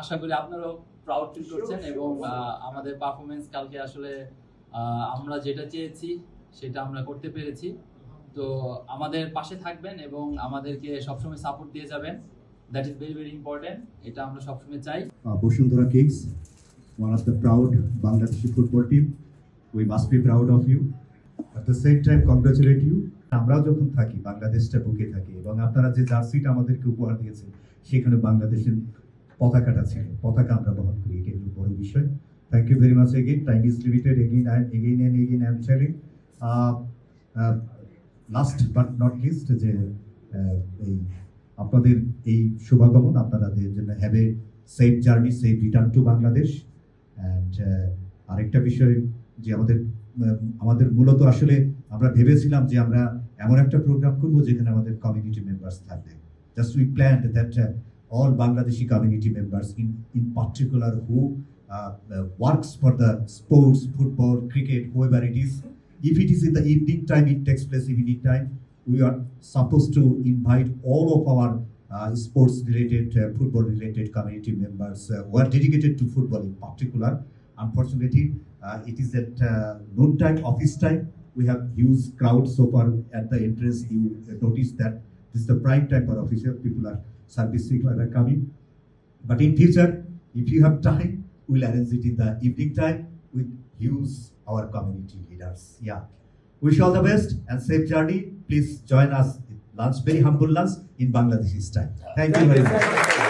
আশা করি আপনারাও proud feel করছেন এবং আমাদের পারফরমেন্স কালকে আসলে আমরা যেটা চেয়েছি সেটা আমরা করতে পেরেছি। তো আমাদের পাশে থাকবেন এবং আমাদেরকে সবসময় সাপোর্ট দিয়ে যাবেন। That is very very important. এটা আমরা সবসময় চাই। Bosundhara Kings, one of the proud Bangladeshi football team. We must be proud of you. At the same time, congratulate you. আমরাও যখন থাকি বাংলাদেশটা বুকে থাকি এবং আপনারা যে জার্সিটা আমাদেরকে উপহার দিয়েছেন সেখানে বাংলাদেশের পতাকাটা ছিল, পতাকা আমরা বহন করি, এটা একটু বড় বিষয়। Thank you very much again, time is limited, again I am telling. Last but not least, যে এই আপনাদের এই শুভাগমন আপনাদের জন্য have a safe journey, safe return to Bangladesh. And আরেকটা বিষয় যে আমাদের মূলত আসলে আমরা ভেবেছিলাম যে আমরা এমন একটা প্রোগ্রাম করবো যেখানে আমাদের কমিউনিটি মেম্বার্স থাকবে। Just we planned that all Bangladeshi community members, in particular who works for the sports, football, cricket, whoever it is. If it is in the evening time, it takes place evening time. We are supposed to invite all of our sports-related, football-related community members who are dedicated to football in particular. Unfortunately, it is at noon time, office time. We have huge crowd so far at the entrance. You notice that this is the prime time for official people are servicing are coming. But in future, if you have time, we'll arrange it in the evening time with use our community leaders. Yeah. Wish all the best and safe journey. Please join us in lunch, very humble lunch in Bangladeshi style. Thank you very much.